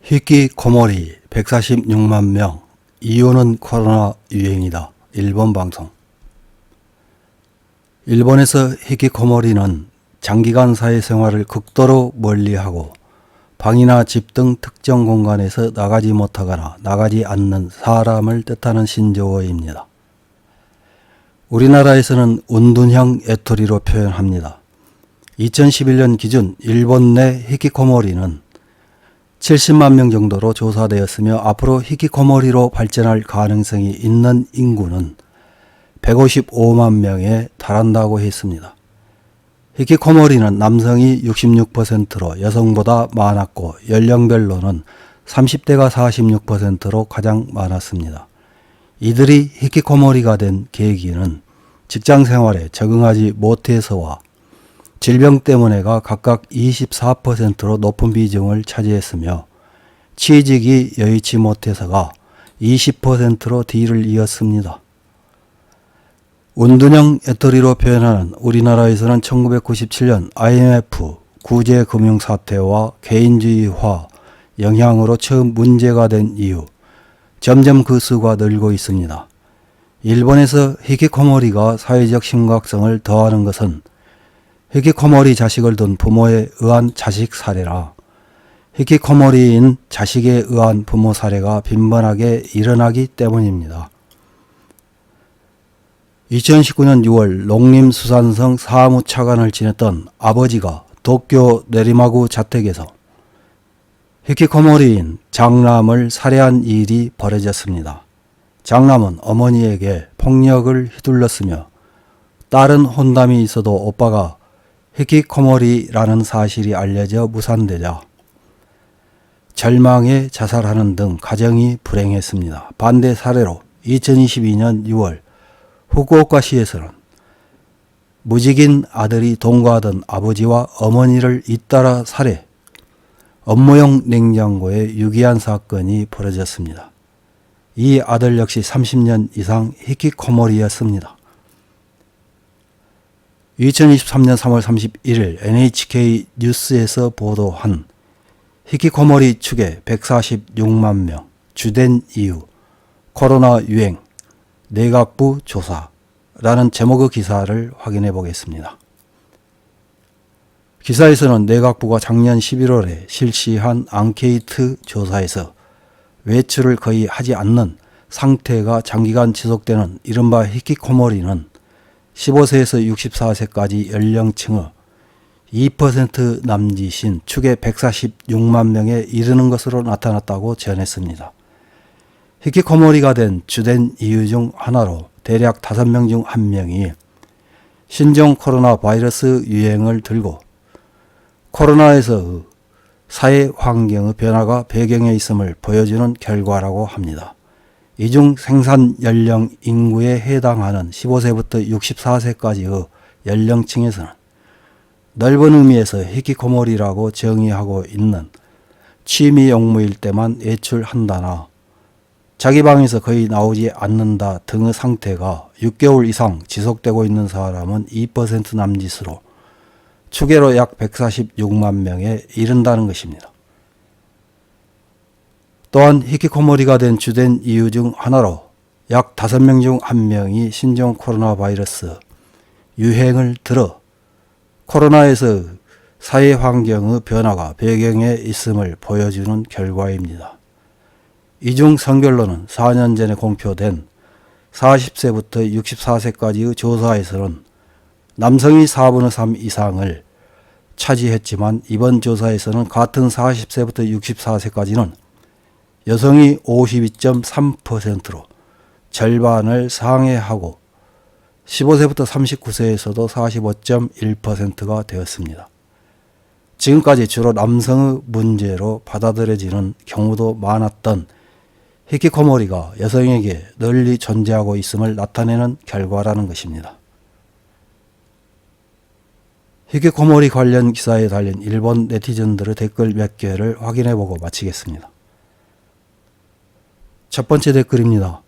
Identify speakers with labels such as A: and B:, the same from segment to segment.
A: 히키코모리 146만 명, 이유는 코로나 유행이다. 일본 방송. 일본에서 히키코모리는 장기간 사회생활을 극도로 멀리하고 방이나 집 등 특정 공간에서 나가지 못하거나 나가지 않는 사람을 뜻하는 신조어입니다. 우리나라에서는 운둔형 애토리로 표현합니다. 2011년 기준 일본 내 히키코모리는 70만 명 정도로 조사되었으며 앞으로 히키코모리로 발전할 가능성이 있는 인구는 155만 명에 달한다고 했습니다. 히키코모리는 남성이 66%로 여성보다 많았고 연령별로는 30대가 46%로 가장 많았습니다. 이들이 히키코모리가 된 계기는 직장생활에 적응하지 못해서와 질병 때문에가 각각 24%로 높은 비중을 차지했으며 취직이 여의치 못해서가 20%로 뒤를 이었습니다. 운둔형 애터리로 표현하는 우리나라에서는 1997년 IMF 구제금융사태와 개인주의화 영향으로 처음 문제가 된 이후 점점 그 수가 늘고 있습니다. 일본에서 히키코모리가 사회적 심각성을 더하는 것은 히키코모리 자식을 둔 부모에 의한 자식 사례라 히키코모리인 자식에 의한 부모 사례가 빈번하게 일어나기 때문입니다. 2019년 6월 농림수산성 사무차관을 지냈던 아버지가 도쿄 내리마구 자택에서 히키코모리인 장남을 살해한 일이 벌어졌습니다. 장남은 어머니에게 폭력을 휘둘렀으며 딸은 혼담이 있어도 오빠가 히키코모리라는 사실이 알려져 무산되자 절망해 자살하는 등 가정이 불행했습니다. 반대 사례로 2022년 6월 후쿠오카시에서는 무직인 아들이 동거하던 아버지와 어머니를 잇따라 살해, 업무용 냉장고에 유기한 사건이 벌어졌습니다. 이 아들 역시 30년 이상 히키코모리였습니다. 2023년 3월 31일 NHK 뉴스에서 보도한 히키코모리 추계 146만 명, 주된 이유, 코로나 유행, 내각부 조사라는 제목의 기사를 확인해 보겠습니다. 기사에서는 내각부가 작년 11월에 실시한 앙케이트 조사에서 외출을 거의 하지 않는 상태가 장기간 지속되는 이른바 히키코모리는 15세에서 64세까지 연령층의 2% 남짓인 추계 146만 명에 이르는 것으로 나타났다고 전했습니다. 히키코모리가 된 주된 이유 중 하나로 대략 5명 중 1명이 신종 코로나 바이러스 유행을 들고 코로나에서 사회 환경의 변화가 배경에 있음을 보여주는 결과라고 합니다. 이 중 생산 연령 인구에 해당하는 15세부터 64세까지의 연령층에서는 넓은 의미에서 히키코모리라고 정의하고 있는 취미 용무일 때만 외출한다나 자기 방에서 거의 나오지 않는다 등의 상태가 6개월 이상 지속되고 있는 사람은 2% 남짓으로 추계로 약 146만 명에 이른다는 것입니다. 또한 히키코모리가 된 주된 이유 중 하나로 약 5명 중 1명이 신종 코로나 바이러스 유행을 들어 코로나에서 사회 환경의 변화가 배경에 있음을 보여주는 결과입니다. 이 중 선결로는 4년 전에 공표된 40세부터 64세까지의 조사에서는 남성이 4분의 3 이상을 차지했지만 이번 조사에서는 같은 40세부터 64세까지는 여성이 52.3%로 절반을 상회하고 15세부터 39세에서도 45.1%가 되었습니다. 지금까지 주로 남성의 문제로 받아들여지는 경우도 많았던 히키코모리가 여성에게 널리 존재하고 있음을 나타내는 결과라는 것입니다. 히키코모리 관련 기사에 달린 일본 네티즌들의 댓글 몇 개를 확인해보고 마치겠습니다. 첫 번째 댓글입니다.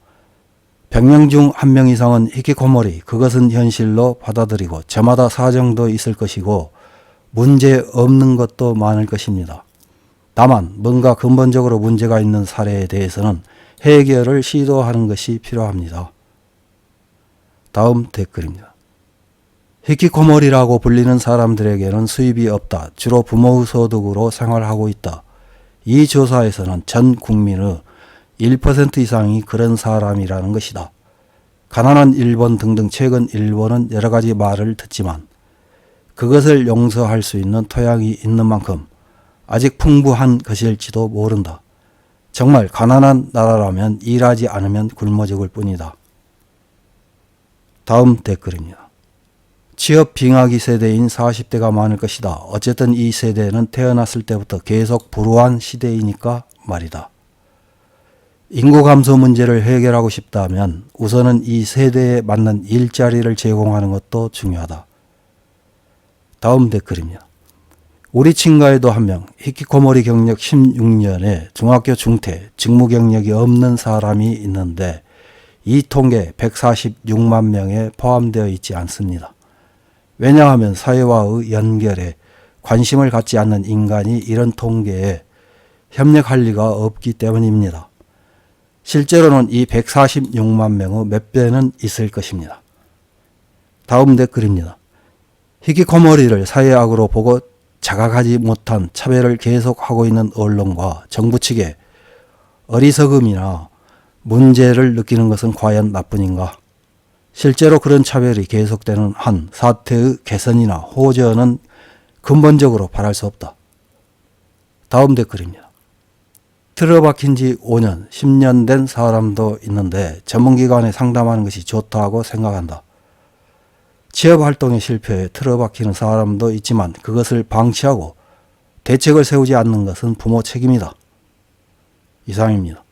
A: 100명 중 1명 이상은 히키코모리, 그것은 현실로 받아들이고 저마다 사정도 있을 것이고 문제 없는 것도 많을 것입니다. 다만 뭔가 근본적으로 문제가 있는 사례에 대해서는 해결을 시도하는 것이 필요합니다. 다음 댓글입니다. 히키코모리라고 불리는 사람들에게는 수입이 없다. 주로 부모의 소득으로 생활하고 있다. 이 조사에서는 전 국민의 1% 이상이 그런 사람이라는 것이다. 가난한 일본 등등 최근 일본은 여러 가지 말을 듣지만 그것을 용서할 수 있는 토양이 있는 만큼 아직 풍부한 것일지도 모른다. 정말 가난한 나라라면 일하지 않으면 굶어 죽을 뿐이다. 다음 댓글입니다. 취업 빙하기 세대인 40대가 많을 것이다. 어쨌든 이 세대는 태어났을 때부터 계속 불우한 시대이니까 말이다. 인구 감소 문제를 해결하고 싶다면 우선은 이 세대에 맞는 일자리를 제공하는 것도 중요하다. 다음 댓글입니다. 우리 친가에도 한 명 히키코모리 경력 16년에 중학교 중퇴 직무 경력이 없는 사람이 있는데 이 통계 146만 명에 포함되어 있지 않습니다. 왜냐하면 사회와의 연결에 관심을 갖지 않는 인간이 이런 통계에 협력할 리가 없기 때문입니다. 실제로는 이 146만 명의 몇 배는 있을 것입니다. 다음 댓글입니다. 히키코모리를 사회악으로 보고 자각하지 못한 차별을 계속하고 있는 언론과 정부 측의 어리석음이나 문제를 느끼는 것은 과연 나뿐인가? 실제로 그런 차별이 계속되는 한 사태의 개선이나 호전은 근본적으로 바랄 수 없다. 다음 댓글입니다. 틀어박힌 지 5년, 10년 된 사람도 있는데 전문기관에 상담하는 것이 좋다고 생각한다. 취업활동의 실패에 틀어박히는 사람도 있지만 그것을 방치하고 대책을 세우지 않는 것은 부모 책임이다. 이상입니다.